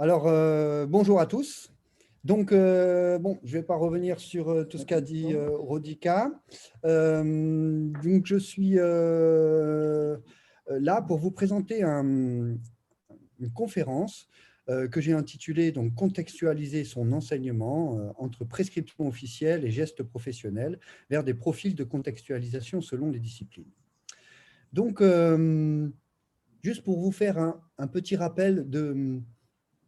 Alors, bonjour à tous. Donc, bon, je ne vais pas revenir sur tout ce qu'a dit Rodica. Donc, je suis là pour vous présenter une conférence que j'ai intitulée donc, Contextualiser son enseignement entre prescription officielle et gestes professionnels vers des profils de contextualisation selon les disciplines. Donc, juste pour vous faire un petit rappel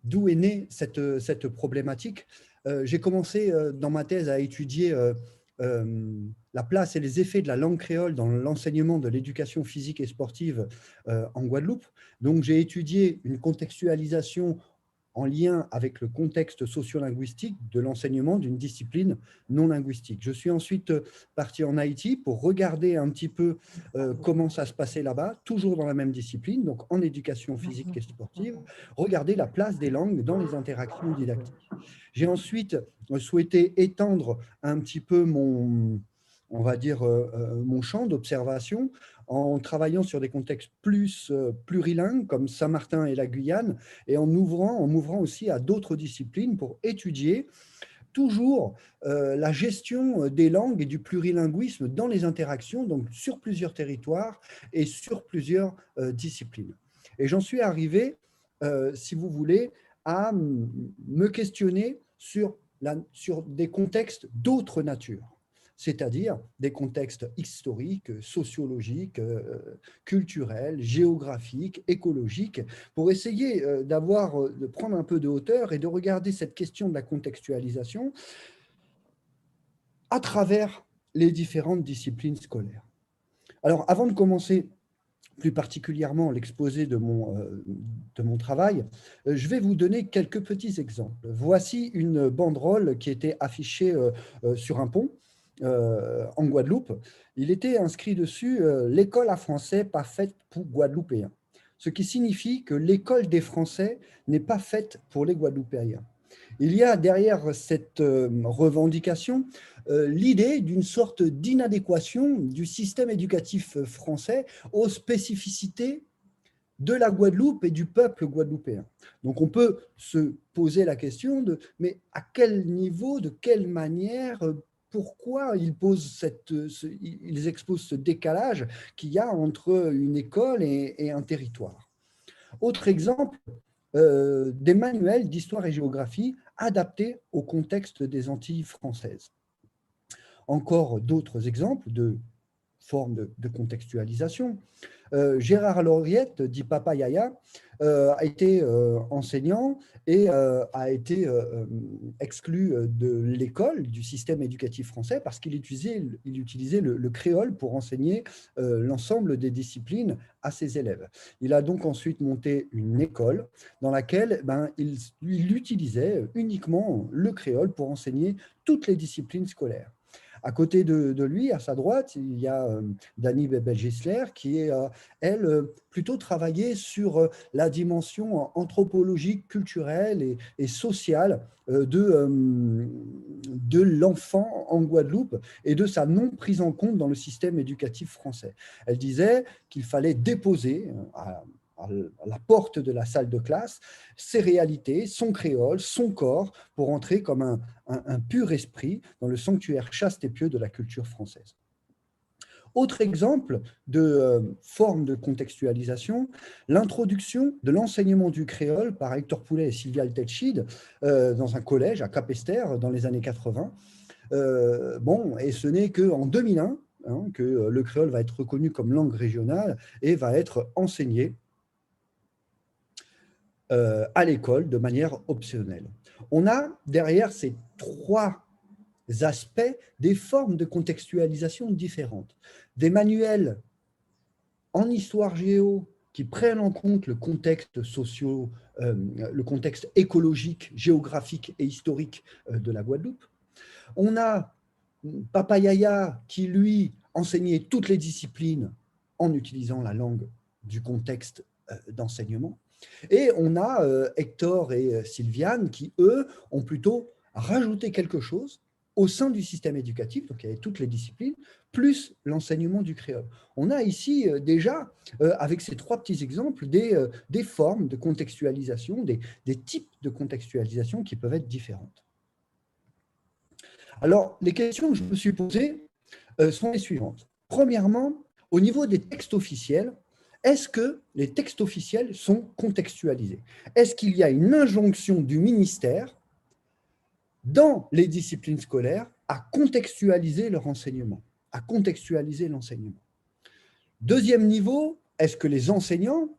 d'où est née cette problématique. J'ai commencé dans ma thèse à étudier la place et les effets de la langue créole dans l'enseignement de l'éducation physique et sportive en Guadeloupe. Donc, j'ai étudié une contextualisation en lien avec le contexte sociolinguistique de l'enseignement d'une discipline non linguistique. Je suis ensuite parti en Haïti pour regarder un petit peu comment ça se passait là-bas, toujours dans la même discipline, donc en éducation physique et sportive, regarder la place des langues dans les interactions didactiques. J'ai ensuite souhaité étendre un petit peu on va dire, mon champ d'observation en travaillant sur des contextes plus plurilingues comme Saint-Martin et la Guyane et en m'ouvrant aussi à d'autres disciplines pour étudier toujours la gestion des langues et du plurilinguisme dans les interactions, donc sur plusieurs territoires et sur plusieurs disciplines. Et j'en suis arrivé, si vous voulez, à me questionner sur des contextes d'autres natures, c'est-à-dire des contextes historiques, sociologiques, culturels, géographiques, écologiques, pour essayer de prendre un peu de hauteur et de regarder cette question de la contextualisation à travers les différentes disciplines scolaires. Alors, avant de commencer plus particulièrement l'exposé de mon travail, je vais vous donner quelques petits exemples. Voici une banderole qui était affichée sur un pont en Guadeloupe. Il était inscrit dessus « L'école à français pas faite pour Guadeloupéens », ce qui signifie que l'école des Français n'est pas faite pour les Guadeloupéens. Il y a derrière cette revendication l'idée d'une sorte d'inadéquation du système éducatif français aux spécificités de la Guadeloupe et du peuple guadeloupéen. Donc on peut se poser la question de mais à quel niveau, de quelle manière, pourquoi ils exposent ce décalage qu'il y a entre une école et un territoire. Autre exemple, des manuels d'histoire et géographie adaptés au contexte des Antilles françaises. Encore d'autres exemples de formes de contextualisation. Gérard Lauriette, dit Papa Yaya, a été enseignant et a été exclu de l'école, du système éducatif français, parce qu'il utilisait le créole pour enseigner l'ensemble des disciplines à ses élèves. Il a donc ensuite monté une école dans laquelle il utilisait uniquement le créole pour enseigner toutes les disciplines scolaires. À côté de lui, à sa droite, il y a Dany Bebel-Gisler qui est, elle, plutôt travaillée sur la dimension anthropologique, culturelle et sociale de l'enfant en Guadeloupe et de sa non prise en compte dans le système éducatif français. Elle disait qu'il fallait déposer à la porte de la salle de classe ses réalités, son créole, son corps, pour entrer comme un pur esprit dans le sanctuaire chaste et pieux de la culture française. Autre exemple de forme de contextualisation, l'introduction de l'enseignement du créole par Hector Poulet et Sylvia Altetschid dans un collège à Capesterre dans les années 80. Et ce n'est qu'en 2001 que le créole va être reconnu comme langue régionale et va être enseigné à l'école de manière optionnelle. On a derrière ces trois aspects des formes de contextualisation différentes. Des manuels en histoire géo qui prennent en compte le contexte le contexte écologique, géographique et historique de la Guadeloupe. On a Papa Yaya qui, lui, enseignait toutes les disciplines en utilisant la langue du contexte d'enseignement. Et on a Hector et Sylviane qui, eux, ont plutôt rajouté quelque chose au sein du système éducatif, donc il y avait toutes les disciplines, plus l'enseignement du créole. On a ici déjà, avec ces 3 petits exemples, des formes de contextualisation, des types de contextualisation qui peuvent être différentes. Alors, les questions que je me suis posées sont les suivantes. Premièrement, au niveau des textes officiels, est-ce que les textes officiels sont contextualisés? Est-ce qu'il y a une injonction du ministère dans les disciplines scolaires à contextualiser leur enseignement, à contextualiser l'enseignement? Deuxième niveau, est-ce que les enseignants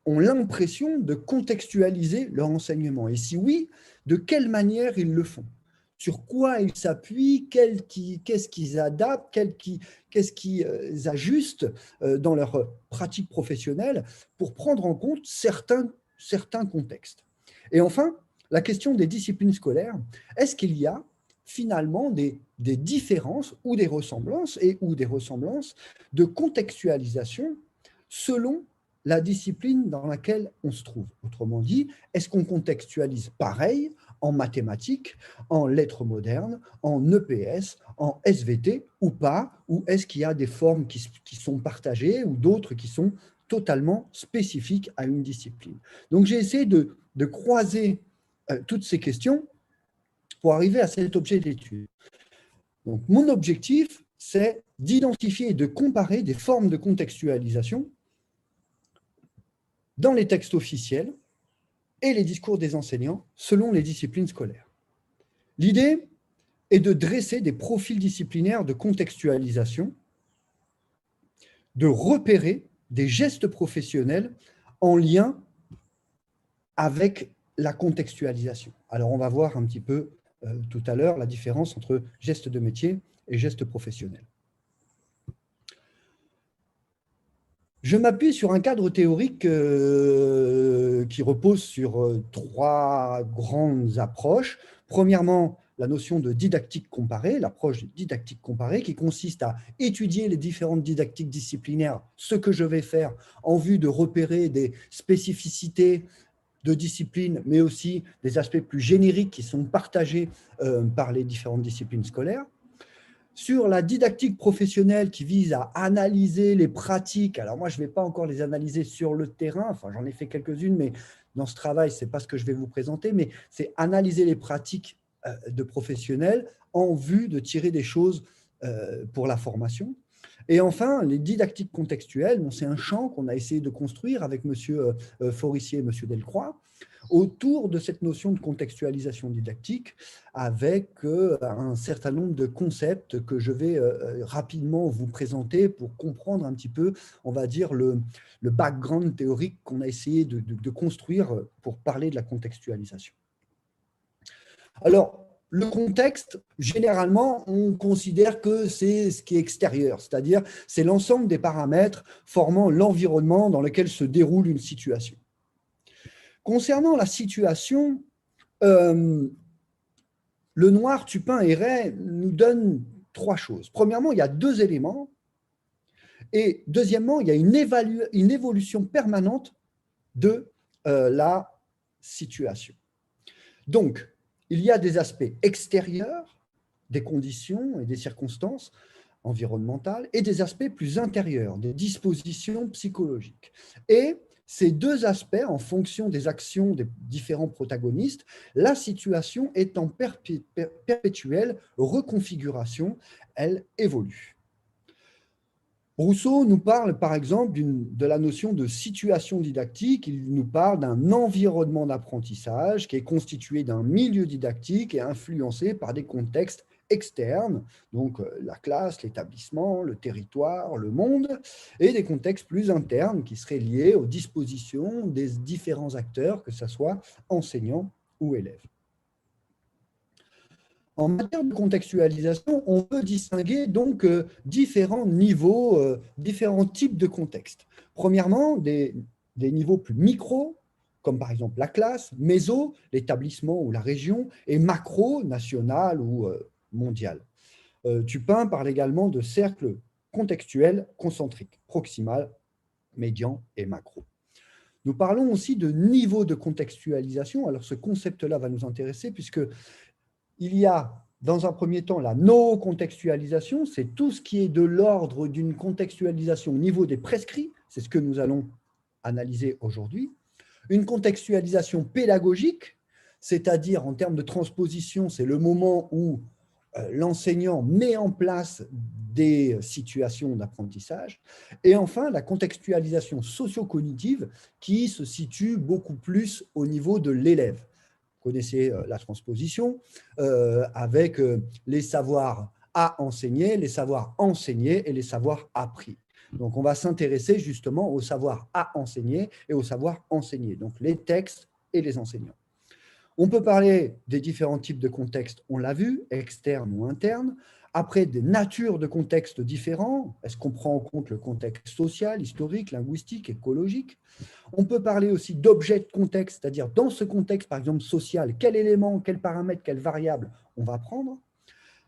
ont l'impression de contextualiser leur enseignement? Et si oui, de quelle manière ils le font? Sur quoi ils s'appuient? Qu'est-ce qu'ils adaptent? Qu'est-ce qu'ils ajustent dans leur pratique professionnelle pour prendre en compte certains contextes? Et enfin, la question des disciplines scolaires, est-ce qu'il y a finalement des différences ou des ressemblances de contextualisation selon la discipline dans laquelle on se trouve? Autrement dit, est-ce qu'on contextualise pareil en mathématiques, en lettres modernes, en EPS, en SVT ou pas? Ou est-ce qu'il y a des formes qui sont partagées ou d'autres qui sont totalement spécifiques à une discipline? Donc, j'ai essayé de croiser toutes ces questions pour arriver à cet objet d'étude. Donc, mon objectif, c'est d'identifier et de comparer des formes de contextualisation dans les textes officiels et les discours des enseignants selon les disciplines scolaires. L'idée est de dresser des profils disciplinaires de contextualisation, de repérer des gestes professionnels en lien avec la contextualisation. Alors, on va voir un petit peu tout à l'heure la différence entre gestes de métier et gestes professionnels. Je m'appuie sur un cadre théorique qui repose sur 3 grandes approches. Premièrement, la notion de didactique comparée, l'approche de didactique comparée qui consiste à étudier les différentes didactiques disciplinaires, ce que je vais faire en vue de repérer des spécificités de disciplines, mais aussi des aspects plus génériques qui sont partagés par les différentes disciplines scolaires. Sur la didactique professionnelle qui vise à analyser les pratiques, alors moi je ne vais pas encore les analyser sur le terrain, enfin j'en ai fait quelques-unes, mais dans ce travail, ce n'est pas ce que je vais vous présenter, mais c'est analyser les pratiques de professionnels en vue de tirer des choses pour la formation. Et enfin, les didactiques contextuelles, c'est un champ qu'on a essayé de construire avec M. Forissier et M. Delcroix, autour de cette notion de contextualisation didactique avec un certain nombre de concepts que je vais rapidement vous présenter pour comprendre un petit peu, on va dire, le background théorique qu'on a essayé de construire pour parler de la contextualisation. Alors, le contexte, généralement, on considère que c'est ce qui est extérieur, c'est-à-dire c'est l'ensemble des paramètres formant l'environnement dans lequel se déroule une situation. Concernant la situation, le noir, Tupin et Ray nous donnent 3 choses. Premièrement, il y a 2 éléments. Et deuxièmement, il y a une évolution permanente de la situation. Donc, il y a des aspects extérieurs, des conditions et des circonstances environnementales, et des aspects plus intérieurs, des dispositions psychologiques. Et ces 2 aspects, en fonction des actions des différents protagonistes, la situation est en perpétuelle reconfiguration, elle évolue. Rousseau nous parle par exemple de la notion de situation didactique, il nous parle d'un environnement d'apprentissage qui est constitué d'un milieu didactique et influencé par des contextes externes, donc la classe, l'établissement, le territoire, le monde, et des contextes plus internes qui seraient liés aux dispositions des différents acteurs, que ce soit enseignants ou élèves. En matière de contextualisation, on peut distinguer donc différents niveaux, différents types de contextes. Premièrement, des niveaux plus micro, comme par exemple la classe, méso, l'établissement ou la région, et macro, national ou mondial. Tupin parle également de cercles contextuels concentriques, proximal, médian et macro. Nous parlons aussi de niveau de contextualisation. Alors ce concept-là va nous intéresser puisque il y a dans un premier temps, la no-contextualisation, c'est tout ce qui est de l'ordre d'une contextualisation au niveau des prescrits, c'est ce que nous allons analyser aujourd'hui. Une contextualisation pédagogique, c'est-à-dire en termes de transposition, c'est le moment où l'enseignant met en place des situations d'apprentissage. Et enfin, la contextualisation socio-cognitive qui se situe beaucoup plus au niveau de l'élève. Vous connaissez la transposition avec les savoirs à enseigner, les savoirs enseignés et les savoirs appris. Donc, on va s'intéresser justement aux savoirs à enseigner et aux savoirs enseignés, donc les textes et les enseignants. On peut parler des différents types de contextes, on l'a vu, externes ou internes. Après, des natures de contextes différents. Est-ce qu'on prend en compte le contexte social, historique, linguistique, écologique? On peut parler aussi d'objets de contexte, c'est-à-dire dans ce contexte, par exemple, social, quel élément, quel paramètre, quelle variable on va prendre.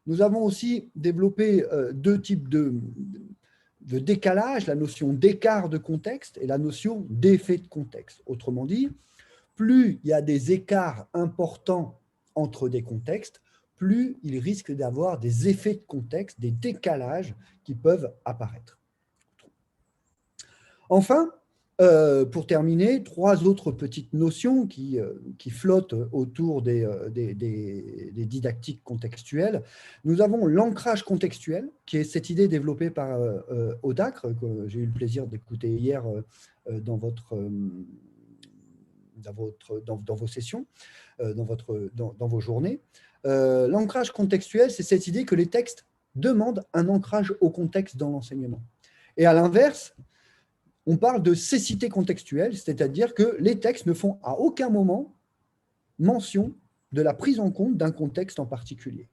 Nous avons aussi développé deux types de décalage, la notion d'écart de contexte et la notion d'effet de contexte. Autrement dit, plus il y a des écarts importants entre des contextes, plus il risque d'avoir des effets de contexte, des décalages qui peuvent apparaître. Enfin, pour terminer, trois autres petites notions qui flottent autour des didactiques contextuelles. Nous avons l'ancrage contextuel, qui est cette idée développée par Audacre, que j'ai eu le plaisir d'écouter hier dans vos sessions, dans vos journées. L'ancrage contextuel, c'est cette idée que les textes demandent un ancrage au contexte dans l'enseignement. Et à l'inverse, on parle de cécité contextuelle, c'est-à-dire que les textes ne font à aucun moment mention de la prise en compte d'un contexte en particulier.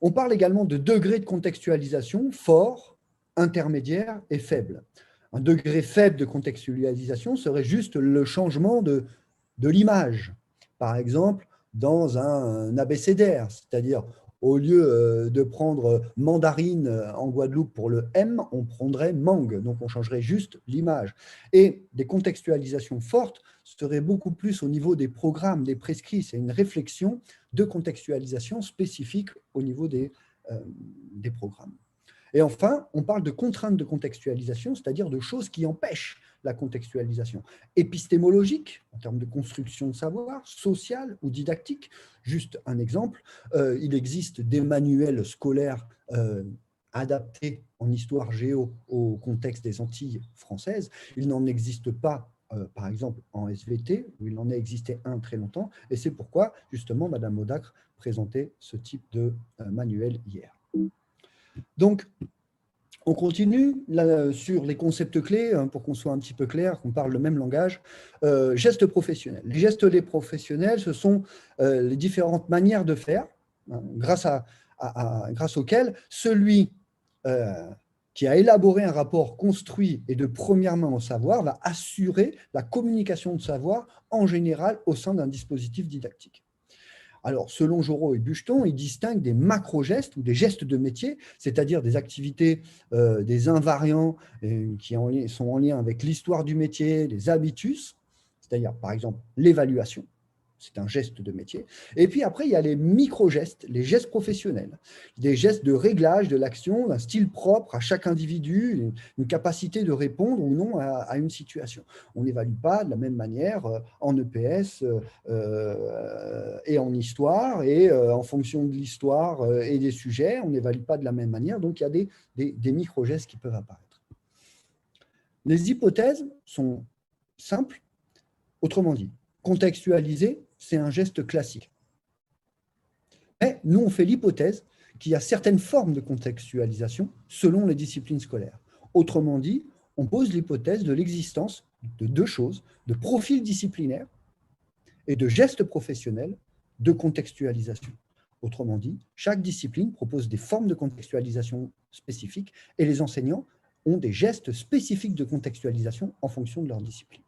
On parle également de degré de contextualisation fort, intermédiaire et faible. Un degré faible de contextualisation serait juste le changement de l'image. Par exemple, dans un abécédaire, c'est-à-dire au lieu de prendre mandarine en Guadeloupe pour le M, on prendrait mangue, donc on changerait juste l'image. Et des contextualisations fortes seraient beaucoup plus au niveau des programmes, des prescrits. C'est une réflexion de contextualisation spécifique au niveau des programmes. Et enfin, on parle de contraintes de contextualisation, c'est-à-dire de choses qui empêchent la contextualisation. Épistémologique, en termes de construction de savoir, sociale ou didactique. Juste un exemple, il existe des manuels scolaires adaptés en histoire géo au contexte des Antilles françaises. Il n'en existe pas, par exemple, en SVT, où il en a existé un très longtemps, et c'est pourquoi, justement, Madame Audacre présentait ce type de manuel hier. Donc, on continue là, sur les concepts clés, pour qu'on soit un petit peu clair, qu'on parle le même langage. Gestes professionnels. Les gestes professionnels, ce sont les différentes manières de faire, hein, grâce auxquelles celui qui a élaboré un rapport construit et de première main au savoir va assurer la communication de savoir en général au sein d'un dispositif didactique. Alors, selon Jorot et Bucheton, ils distinguent des macro-gestes ou des gestes de métier, c'est-à-dire des activités, des invariants qui sont en lien avec l'histoire du métier, les habitus, c'est-à-dire, par exemple, l'évaluation. C'est un geste de métier. Et puis après, il y a les micro-gestes, les gestes professionnels, des gestes de réglage de l'action, d'un style propre à chaque individu, une capacité de répondre ou non à une situation. On n'évalue pas de la même manière en EPS et en histoire, et en fonction de l'histoire et des sujets, on n'évalue pas de la même manière. Donc, il y a des micro-gestes qui peuvent apparaître. Les hypothèses sont simples, autrement dit, contextualiser, c'est un geste classique. Mais nous, on fait l'hypothèse qu'il y a certaines formes de contextualisation selon les disciplines scolaires. Autrement dit, on pose l'hypothèse de l'existence de deux choses, de profils disciplinaires et de gestes professionnels de contextualisation. Autrement dit, chaque discipline propose des formes de contextualisation spécifiques et les enseignants ont des gestes spécifiques de contextualisation en fonction de leur discipline.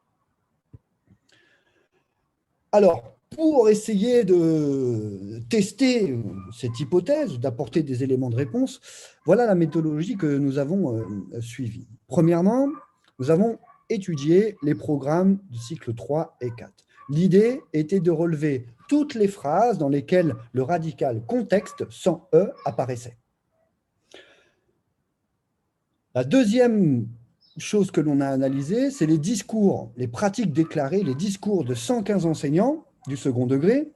Alors, pour essayer de tester cette hypothèse, d'apporter des éléments de réponse, voilà la méthodologie que nous avons suivie. Premièrement, nous avons étudié les programmes du cycle 3 et 4. L'idée était de relever toutes les phrases dans lesquelles le radical contexte sans E apparaissait. La deuxième chose que l'on a analysée, c'est les discours, les pratiques déclarées, les discours de 115 enseignants du second degré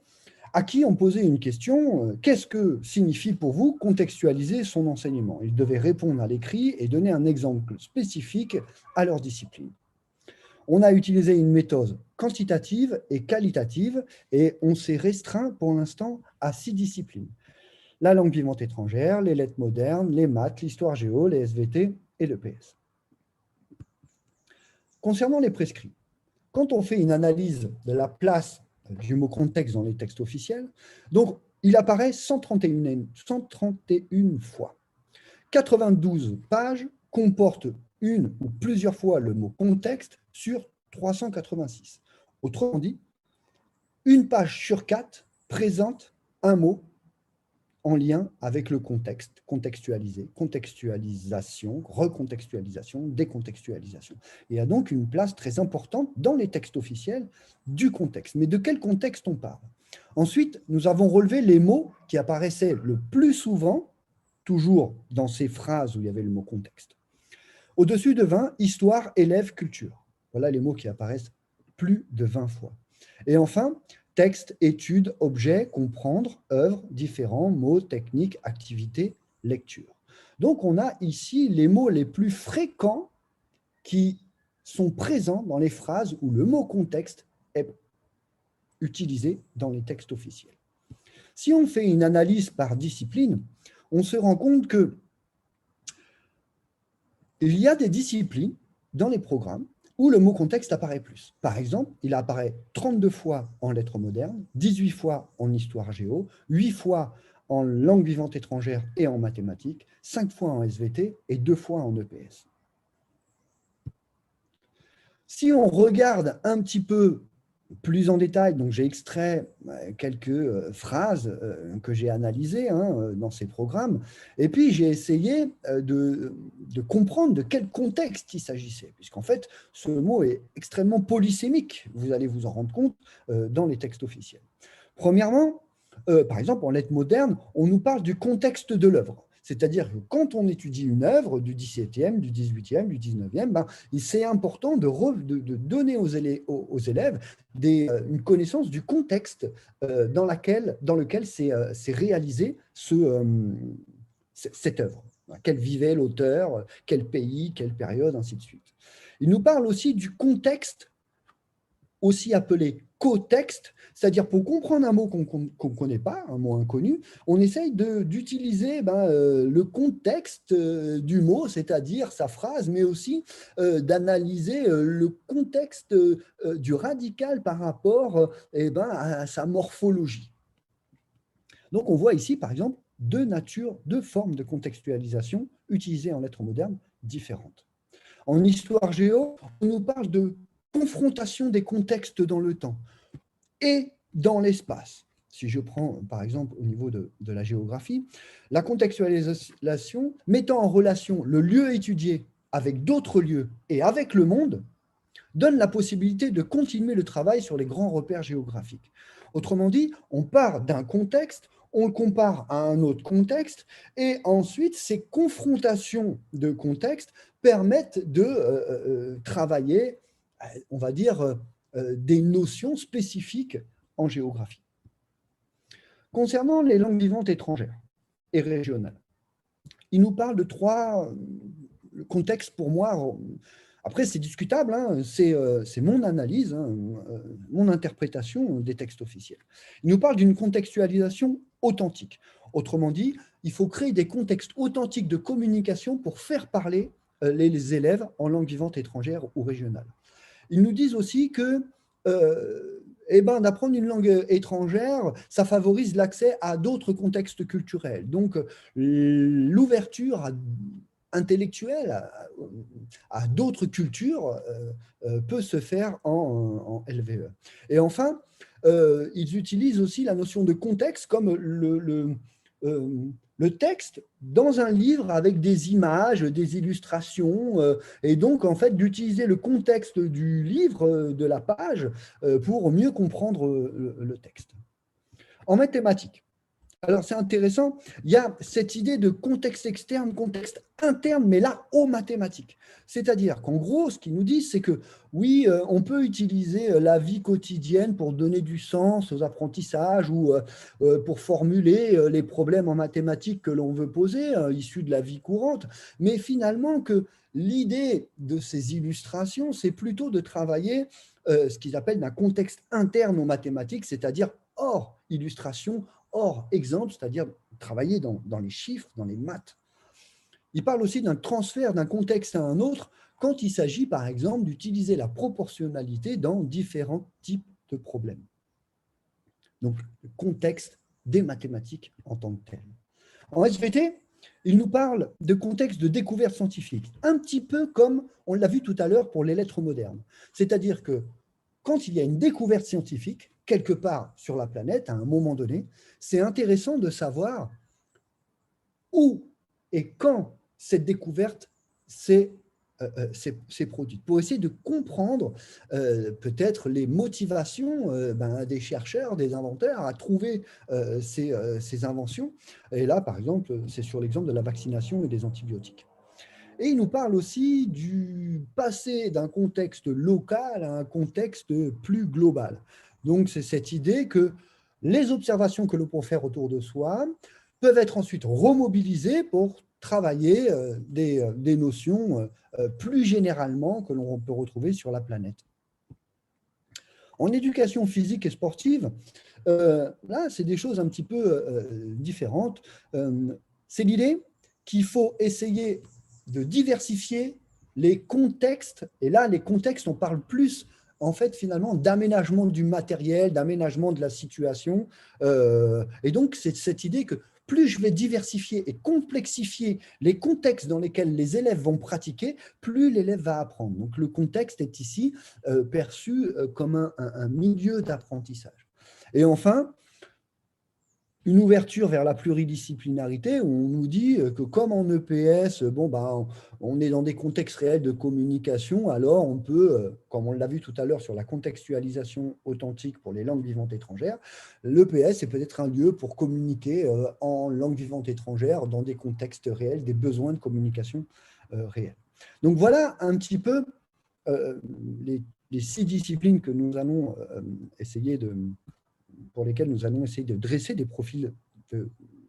à qui on posait une question, qu'est-ce que signifie pour vous contextualiser son enseignement? Ils devaient répondre à l'écrit et donner un exemple spécifique à leur discipline. On a utilisé une méthode quantitative et qualitative et on s'est restreint pour l'instant à 6 disciplines. La langue vivante étrangère, les lettres modernes, les maths, l'histoire géo, les SVT et le PS. Concernant les prescrits, quand on fait une analyse de la place du mot contexte dans les textes officiels, donc il apparaît 131 fois. 92 pages comportent une ou plusieurs fois le mot contexte sur 386. Autrement dit, une page sur 4 présente un mot en lien avec le contexte, contextualisé, contextualisation, recontextualisation, décontextualisation. Il y a donc une place très importante dans les textes officiels du contexte. Mais de quel contexte on parle? Ensuite, nous avons relevé les mots qui apparaissaient le plus souvent, toujours dans ces phrases où il y avait le mot contexte. Au-dessus de 20, histoire, élève, culture. Voilà les mots qui apparaissent plus de 20 fois. Et enfin, texte, étude, objet, comprendre, œuvre, différents, mots, technique, activité, lecture. Donc, on a ici les mots les plus fréquents qui sont présents dans les phrases où le mot contexte est utilisé dans les textes officiels. Si on fait une analyse par discipline, on se rend compte que il y a des disciplines dans les programmes où le mot contexte apparaît plus. Par exemple, il apparaît 32 fois en lettres modernes, 18 fois en histoire géo, 8 fois en langue vivante étrangère et en mathématiques, 5 fois en SVT et 2 fois en EPS. Si on regarde un petit peu plus en détail, donc j'ai extrait quelques phrases que j'ai analysées dans ces programmes, et puis j'ai essayé de comprendre de quel contexte il s'agissait, puisqu'en fait, ce mot est extrêmement polysémique, vous allez vous en rendre compte dans les textes officiels. Premièrement, par exemple, en lettres modernes, on nous parle du contexte de l'œuvre. C'est-à-dire que quand on étudie une œuvre du XVIIe, du XVIIIe, du XIXe, c'est important de donner aux élèves une connaissance du contexte dans lequel s'est réalisée cette œuvre. Quel vivait l'auteur, quel pays, quelle période, ainsi de suite. Il nous parle aussi du contexte, aussi appelé cotexte, c'est-à-dire pour comprendre un mot qu'on ne connaît pas, un mot inconnu, on essaye d'utiliser le contexte du mot, c'est-à-dire sa phrase, mais aussi d'analyser le contexte du radical par rapport à sa morphologie. Donc on voit ici, par exemple, deux formes de contextualisation utilisées en lettres modernes différentes. En histoire géo, on nous parle de confrontation des contextes dans le temps et dans l'espace. Si je prends, par exemple, au niveau de la géographie, la contextualisation mettant en relation le lieu étudié avec d'autres lieux et avec le monde donne la possibilité de continuer le travail sur les grands repères géographiques. Autrement dit, on part d'un contexte, on le compare à un autre contexte, et ensuite, ces confrontations de contextes permettent de travailler, on va dire, des notions spécifiques en géographie. Concernant les langues vivantes étrangères et régionales, il nous parle de 3 contextes pour moi. Après, c'est discutable, c'est mon analyse, mon interprétation des textes officiels. Il nous parle d'une contextualisation authentique. Autrement dit, il faut créer des contextes authentiques de communication pour faire parler les élèves en langue vivante étrangère ou régionale. Ils nous disent aussi que d'apprendre une langue étrangère, ça favorise l'accès à d'autres contextes culturels. Donc, l'ouverture intellectuelle à d'autres cultures peut se faire en LVE. Et enfin, ils utilisent aussi la notion de contexte comme le texte dans un livre avec des images, des illustrations, et donc en fait d'utiliser le contexte du livre, de la page, pour mieux comprendre le texte. En mathématiques, alors c'est intéressant, il y a cette idée de contexte externe, contexte interne, mais là, aux mathématiques. C'est-à-dire qu'en gros, ce qu'ils nous disent, c'est que oui, on peut utiliser la vie quotidienne pour donner du sens aux apprentissages ou pour formuler les problèmes en mathématiques que l'on veut poser, issus de la vie courante, mais finalement que l'idée de ces illustrations, c'est plutôt de travailler ce qu'ils appellent un contexte interne aux mathématiques, c'est-à-dire hors illustration, hors exemple, c'est-à-dire travailler dans les chiffres, dans les maths. Il parle aussi d'un transfert d'un contexte à un autre quand il s'agit, par exemple, d'utiliser la proportionnalité dans différents types de problèmes. Donc, le contexte des mathématiques en tant que tel. En SVT, il nous parle de contexte de découverte scientifique, un petit peu comme on l'a vu tout à l'heure pour les lettres modernes. C'est-à-dire que quand il y a une découverte scientifique, quelque part sur la planète, à un moment donné, c'est intéressant de savoir où et quand cette découverte s'est produite, pour essayer de comprendre peut-être les motivations des chercheurs, des inventeurs à trouver ces inventions. Et là, par exemple, c'est sur l'exemple de la vaccination et des antibiotiques. Et il nous parle aussi du passé d'un contexte local à un contexte plus global. Donc, c'est cette idée que les observations que l'on peut faire autour de soi peuvent être ensuite remobilisées pour travailler des notions plus généralement que l'on peut retrouver sur la planète. En éducation physique et sportive, là, c'est des choses un petit peu différentes. C'est l'idée qu'il faut essayer de diversifier les contextes. Et là, les contextes, on parle plus, en fait, finalement, d'aménagement du matériel, d'aménagement de la situation. Et donc, c'est cette idée que plus je vais diversifier et complexifier les contextes dans lesquels les élèves vont pratiquer, plus l'élève va apprendre. Donc, le contexte est ici perçu comme un milieu d'apprentissage. Et enfin, une ouverture vers la pluridisciplinarité, où on nous dit que comme en EPS, on est dans des contextes réels de communication, alors on peut, comme on l'a vu tout à l'heure sur la contextualisation authentique pour les langues vivantes étrangères, l'EPS est peut-être un lieu pour communiquer en langue vivante étrangère dans des contextes réels, des besoins de communication réels. Donc voilà un petit peu les 6 disciplines que nous allons pour lesquels nous allons essayer de dresser des profils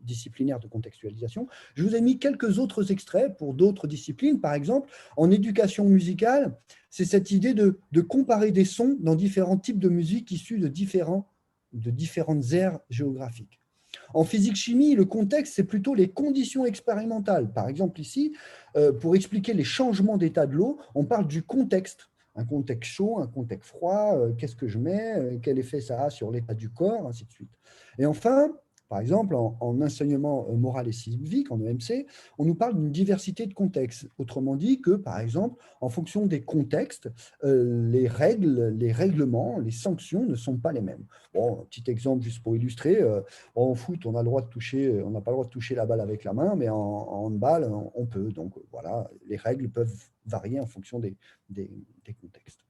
disciplinaires de contextualisation. Je vous ai mis quelques autres extraits pour d'autres disciplines. Par exemple, en éducation musicale, c'est cette idée de comparer des sons dans différents types de musique issus de différentes aires géographiques. En physique-chimie, le contexte, c'est plutôt les conditions expérimentales. Par exemple, ici, pour expliquer les changements d'état de l'eau, on parle du contexte. Un contexte chaud, un contexte froid, qu'est-ce que je mets, quel effet ça a sur l'état du corps, ainsi de suite. Et enfin, par exemple, en enseignement moral et civique, en EMC, on nous parle d'une diversité de contextes. Autrement dit que, par exemple, en fonction des contextes, les règles, les règlements, les sanctions ne sont pas les mêmes. Bon, un petit exemple juste pour illustrer, en foot, on n'a pas le droit de toucher la balle avec la main, mais en handball, on peut. Donc voilà, les règles peuvent varier en fonction des contextes.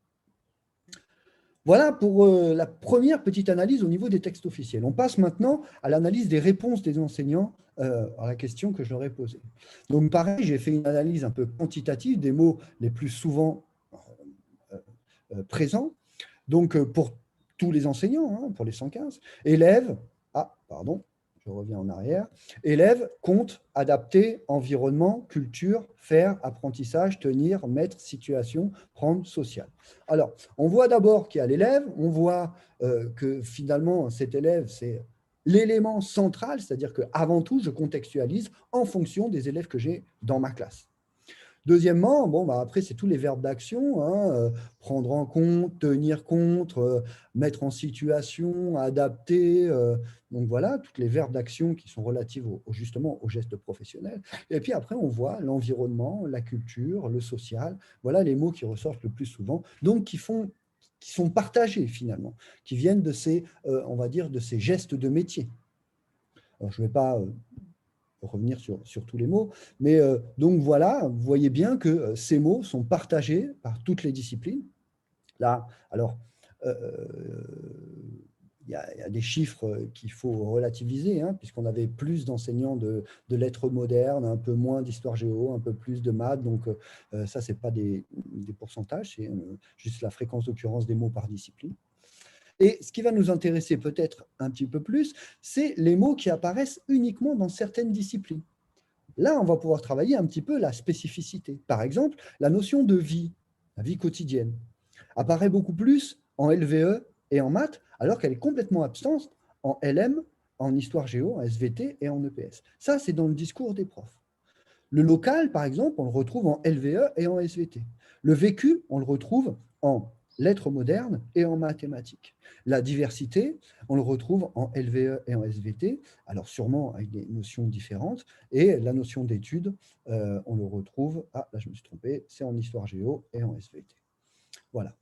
Voilà pour la première petite analyse au niveau des textes officiels. On passe maintenant à l'analyse des réponses des enseignants à la question que je leur ai posée. Donc pareil, j'ai fait une analyse un peu quantitative des mots les plus souvent présents. Donc pour tous les enseignants, hein, pour les 115, élèves, je reviens en arrière. Élèves, compte, adapter, environnement, culture, faire, apprentissage, tenir, mettre, situation, prendre, social. Alors, on voit d'abord qu'il y a l'élève, on voit que finalement, cet élève, c'est l'élément central, c'est-à-dire qu'avant tout, je contextualise en fonction des élèves que j'ai dans ma classe. Deuxièmement, après, c'est tous les verbes d'action, hein, prendre en compte, tenir compte, mettre en situation, adapter. Donc voilà, toutes les verbes d'action qui sont relatives justement aux gestes professionnels. Et puis après, on voit l'environnement, la culture, le social. Voilà les mots qui ressortent le plus souvent, donc qui sont partagés finalement, qui viennent de ces, on va dire, de ces gestes de métier. Alors, je ne vais pas revenir sur tous les mots. Mais donc voilà, vous voyez bien que ces mots sont partagés par toutes les disciplines. Là, alors, il y a des chiffres qu'il faut relativiser, hein, puisqu'on avait plus d'enseignants de lettres modernes, un peu moins d'histoire géo, un peu plus de maths. Donc, ça, ce n'est pas des pourcentages, c'est juste la fréquence d'occurrence des mots par discipline. Et ce qui va nous intéresser peut-être un petit peu plus, c'est les mots qui apparaissent uniquement dans certaines disciplines. Là, on va pouvoir travailler un petit peu la spécificité. Par exemple, la notion de vie, la vie quotidienne, apparaît beaucoup plus en LVE et en maths, alors qu'elle est complètement absente en LM, en histoire géo, en SVT et en EPS. Ça, c'est dans le discours des profs. Le local, par exemple, on le retrouve en LVE et en SVT. Le vécu, on le retrouve en lettres modernes et en mathématiques. La diversité, on le retrouve en LVE et en SVT, alors sûrement avec des notions différentes. Et la notion d'étude, on le retrouve, ah là je me suis trompé, c'est en histoire géo et en SVT. Voilà.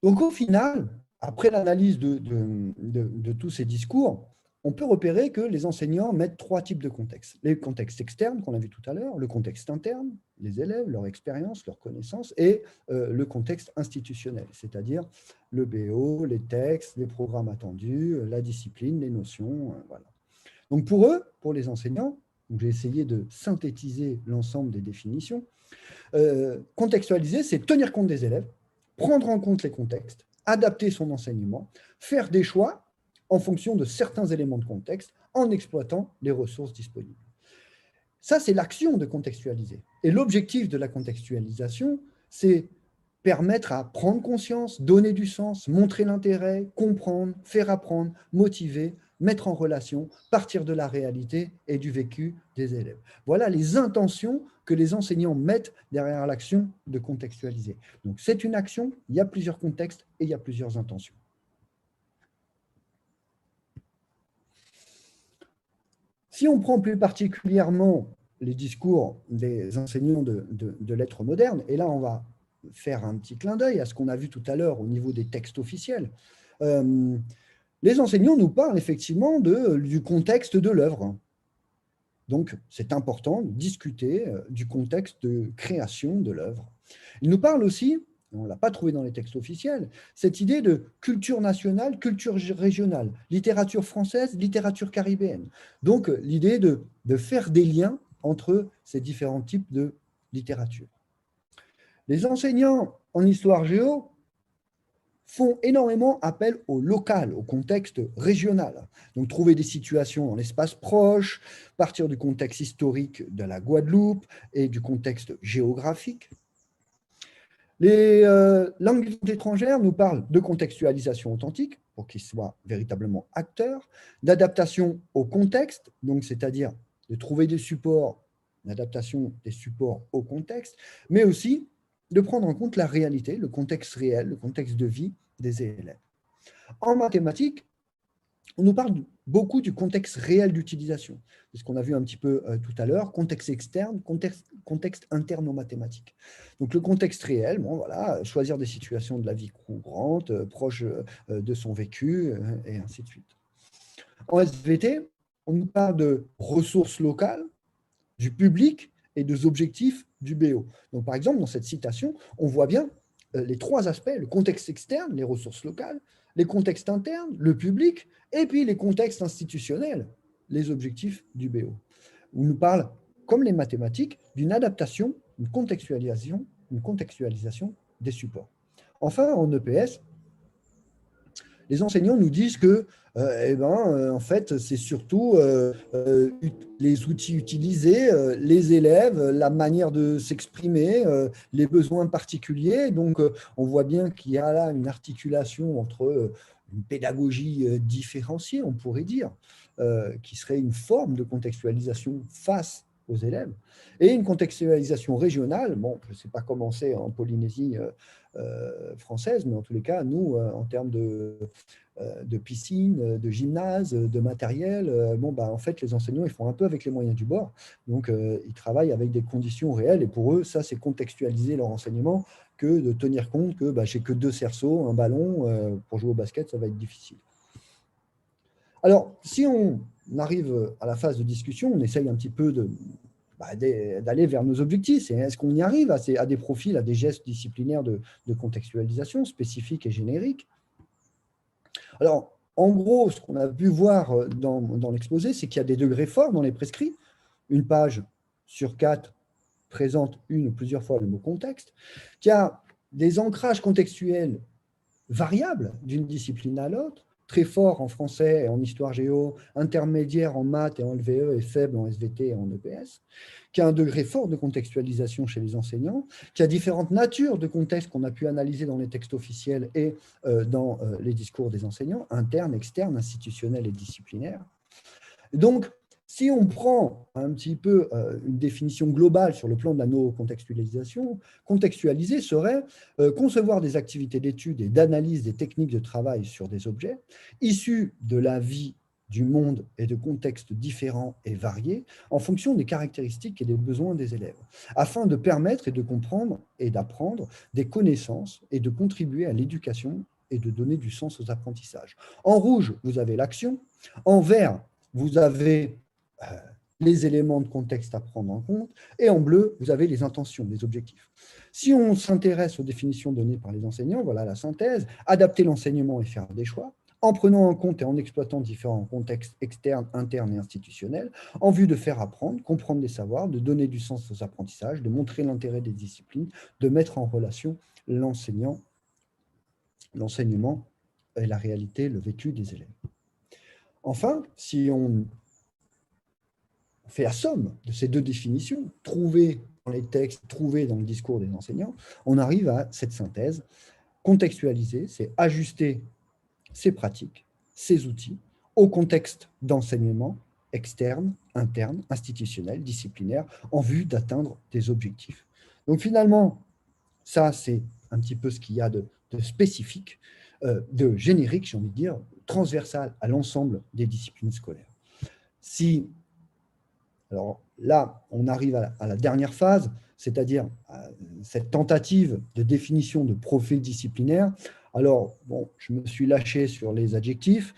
Donc au final, après l'analyse de tous ces discours, on peut repérer que les enseignants mettent trois types de contextes. Les contextes externes, qu'on a vu tout à l'heure, le contexte interne, les élèves, leur expérience, leurs connaissances, et le contexte institutionnel, c'est-à-dire le BO, les textes, les programmes attendus, la discipline, les notions. Voilà. Donc pour eux, pour les enseignants, j'ai essayé de synthétiser l'ensemble des définitions. Contextualiser, c'est tenir compte des élèves, prendre en compte les contextes, adapter son enseignement, faire des choix en fonction de certains éléments de contexte en exploitant les ressources disponibles. Ça, c'est l'action de contextualiser. Et l'objectif de la contextualisation, c'est permettre à prendre conscience, donner du sens, montrer l'intérêt, comprendre, faire apprendre, motiver, mettre en relation, partir de la réalité et du vécu des élèves. Voilà les intentions que les enseignants mettent derrière l'action de contextualiser. Donc, c'est une action, il y a plusieurs contextes et il y a plusieurs intentions. Si on prend plus particulièrement les discours des enseignants de lettres modernes, et là, on va faire un petit clin d'œil à ce qu'on a vu tout à l'heure au niveau des textes officiels, les enseignants nous parlent effectivement du contexte de l'œuvre. Donc, c'est important de discuter du contexte de création de l'œuvre. Ils nous parlent aussi, on ne l'a pas trouvé dans les textes officiels, cette idée de culture nationale, culture régionale, littérature française, littérature caribéenne. Donc, l'idée de faire des liens entre ces différents types de littérature. Les enseignants en histoire géo font énormément appel au local, au contexte régional. Donc, trouver des situations dans l'espace proche, partir du contexte historique de la Guadeloupe et du contexte géographique. Les langues étrangères nous parlent de contextualisation authentique, pour qu'ils soient véritablement acteurs, d'adaptation au contexte, donc c'est-à-dire de trouver des supports, l'adaptation des supports au contexte, mais aussi de prendre en compte la réalité, le contexte réel, le contexte de vie des élèves. En mathématiques, on nous parle beaucoup du contexte réel d'utilisation. C'est ce qu'on a vu un petit peu tout à l'heure, contexte externe, contexte interne aux mathématiques. Donc le contexte réel, bon, voilà, choisir des situations de la vie courante, proches de son vécu, et ainsi de suite. En SVT, on nous parle de ressources locales, du public et des objectifs du BO. Donc par exemple, dans cette citation, on voit bien les trois aspects, le contexte externe, les ressources locales, les contextes internes, le public, et puis les contextes institutionnels, les objectifs du BO. On nous parle, comme les mathématiques, d'une adaptation, une contextualisation des supports. Enfin, en EPS, les enseignants nous disent que en fait, c'est surtout les outils utilisés, les élèves, la manière de s'exprimer, les besoins particuliers. Donc, on voit bien qu'il y a là une articulation entre une pédagogie différenciée, on pourrait dire, qui serait une forme de contextualisation face aux élèves, et une contextualisation régionale. Bon, je ne sais pas comment c'est en Polynésie française, mais en tous les cas, nous, en termes de piscine, de gymnase, de matériel, en fait, les enseignants, ils font un peu avec les moyens du bord. Donc, ils travaillent avec des conditions réelles. Et pour eux, ça, c'est contextualiser leur enseignement que de tenir compte que j'ai que 2 cerceaux, un ballon. Pour jouer au basket, ça va être difficile. Alors, si on arrive à la phase de discussion, on essaye un petit peu d'aller vers nos objectifs. Est-ce qu'on y arrive à des profils, à des gestes disciplinaires de contextualisation spécifiques et génériques? Alors, en gros, ce qu'on a pu voir dans l'exposé, c'est qu'il y a des degrés forts dans les prescrits. Une page sur 4 présente une ou plusieurs fois le mot contexte, qu'il y a des ancrages contextuels variables d'une discipline à l'autre, très fort en français et en histoire géo, intermédiaire en maths et en LVE et faible en SVT et en EPS, qui a un degré fort de contextualisation chez les enseignants, qui a différentes natures de contextes qu'on a pu analyser dans les textes officiels et dans les discours des enseignants, internes, externes, institutionnels et disciplinaires. Donc, si on prend un petit peu une définition globale sur le plan de la no-contextualisation, contextualiser serait concevoir des activités d'étude et d'analyse des techniques de travail sur des objets issus de la vie du monde et de contextes différents et variés en fonction des caractéristiques et des besoins des élèves, afin de permettre et de comprendre et d'apprendre des connaissances et de contribuer à l'éducation et de donner du sens aux apprentissages. En rouge, vous avez l'action. En vert, vous avez les éléments de contexte à prendre en compte, et en bleu, vous avez les intentions, les objectifs. Si on s'intéresse aux définitions données par les enseignants, voilà la synthèse, adapter l'enseignement et faire des choix, en prenant en compte et en exploitant différents contextes externes, internes et institutionnels, en vue de faire apprendre, comprendre les savoirs, de donner du sens aux apprentissages, de montrer l'intérêt des disciplines, de mettre en relation l'enseignement et la réalité, le vécu des élèves. Enfin, si on fait la somme de ces deux définitions, trouvées dans les textes, trouvées dans le discours des enseignants, on arrive à cette synthèse. Contextualiser, c'est ajuster ces pratiques, ces outils, au contexte d'enseignement externe, interne, institutionnel, disciplinaire, en vue d'atteindre des objectifs. Donc finalement, ça, c'est un petit peu ce qu'il y a de spécifique, de générique, j'ai envie de dire, transversal à l'ensemble des disciplines scolaires. Alors là, on arrive à la dernière phase, c'est-à-dire cette tentative de définition de profil disciplinaire. Alors, bon, je me suis lâché sur les adjectifs,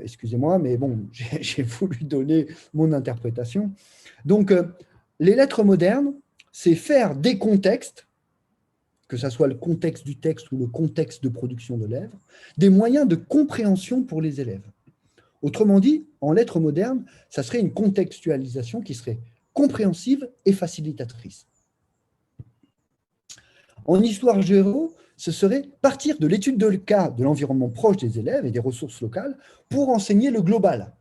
excusez-moi, mais bon, j'ai voulu donner mon interprétation. Donc, les lettres modernes, c'est faire des contextes, que ce soit le contexte du texte ou le contexte de production de l'œuvre, des moyens de compréhension pour les élèves. Autrement dit, en lettres modernes, ça serait une contextualisation qui serait compréhensive et facilitatrice. En histoire géo, ce serait partir de l'étude de cas de l'environnement proche des élèves et des ressources locales pour enseigner le global.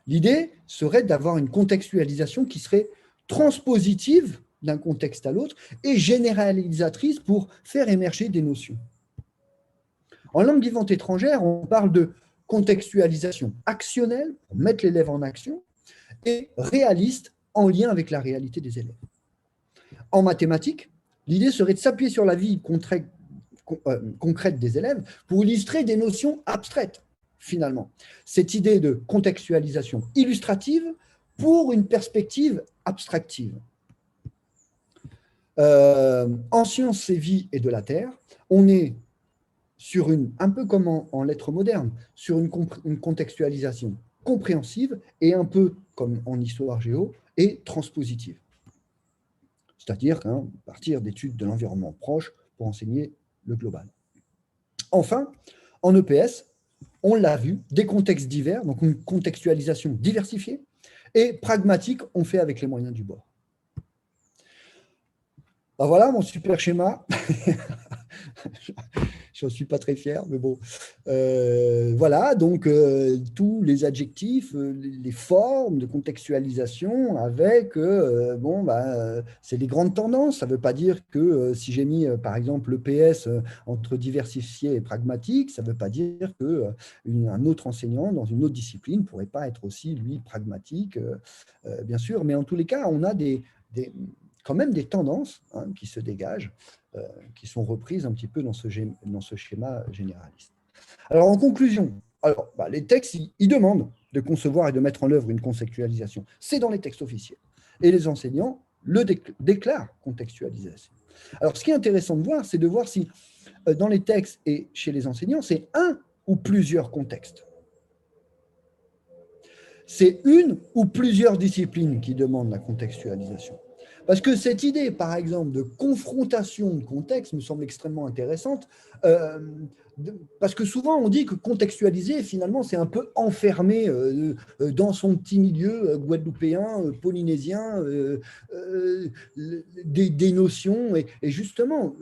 L'idée serait d'avoir une contextualisation qui serait transpositive d'un contexte à l'autre et généralisatrice pour faire émerger des notions. En langue vivante étrangère, on parle de contextualisation actionnelle, pour mettre l'élève en action, et réaliste, en lien avec la réalité des élèves. En mathématiques, l'idée serait de s'appuyer sur la vie concrète des élèves pour illustrer des notions abstraites, finalement. Cette idée de contextualisation illustrative pour une perspective abstractive. En sciences et vie et de la Terre, on est sur un peu comme en lettres modernes, sur une contextualisation compréhensive et un peu comme en histoire géo et transpositive. C'est-à-dire partir d'études de l'environnement proche pour enseigner le global. Enfin, en EPS, on l'a vu, des contextes divers, donc une contextualisation diversifiée, et pragmatique, on fait avec les moyens du bord. Ben voilà mon super schéma. Je n'en suis pas très fier, mais bon. Voilà, donc tous les adjectifs, les formes de contextualisation avec, c'est les grandes tendances. Ça ne veut pas dire que si j'ai mis, par exemple, l'EPS entre diversifié et pragmatique, ça ne veut pas dire qu'un autre enseignant dans une autre discipline ne pourrait pas être aussi, lui, pragmatique, bien sûr. Mais en tous les cas, on a quand même des tendances qui se dégagent, qui sont reprises un petit peu dans ce schéma généraliste. Alors, en conclusion, les textes, ils demandent de concevoir et de mettre en œuvre une contextualisation. C'est dans les textes officiels. Et les enseignants le déclarent contextualisation. Alors, ce qui est intéressant de voir, c'est de voir si dans les textes et chez les enseignants, c'est un ou plusieurs contextes. C'est une ou plusieurs disciplines qui demandent la contextualisation. Parce que cette idée, par exemple, de confrontation de contexte me semble extrêmement intéressante. parce que souvent on dit que contextualiser, finalement, c'est un peu enfermé dans son petit milieu guadeloupéen, polynésien, des notions. Et justement,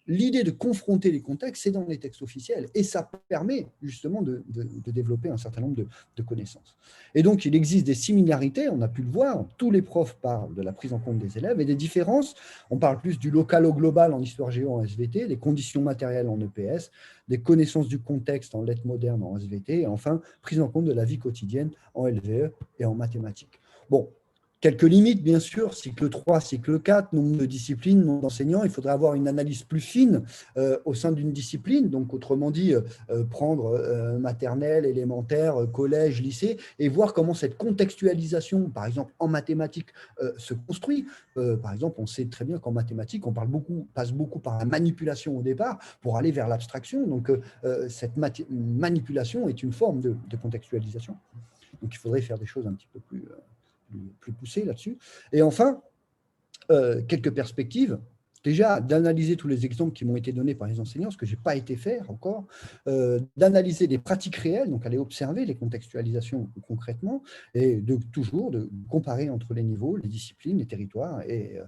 l'idée de confronter les contextes, c'est dans les textes officiels. Et ça permet justement de développer un certain nombre de connaissances. Et donc, il existe des similarités, on a pu le voir. Tous les profs parlent de la prise en compte des élèves et des différences. On parle plus du local au global en histoire géo en SVT, des conditions matérielles en EPS, des connaissances du contexte en lettres modernes en SVT, et enfin, prise en compte de la vie quotidienne en LVE et en mathématiques. Bon, quelques limites, bien sûr, cycle 3, cycle 4, nombre de disciplines, nombre d'enseignants. Il faudrait avoir une analyse plus fine au sein d'une discipline. Donc, autrement dit, prendre maternelle, élémentaire, collège, lycée, et voir comment cette contextualisation, par exemple en mathématiques, se construit. Par exemple, on sait très bien qu'en mathématiques, on passe beaucoup par la manipulation au départ pour aller vers l'abstraction. Donc, cette manipulation est une forme de contextualisation. Donc, il faudrait faire des choses un petit peu plus poussées là-dessus. Et enfin, quelques perspectives. Déjà, d'analyser tous les exemples qui m'ont été donnés par les enseignants, ce que je n'ai pas été faire encore, d'analyser des pratiques réelles, donc aller observer les contextualisations concrètement, et toujours de comparer entre les niveaux, les disciplines, les territoires, et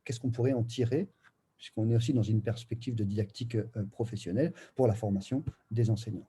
qu'est-ce qu'on pourrait en tirer, puisqu'on est aussi dans une perspective de didactique professionnelle pour la formation des enseignants.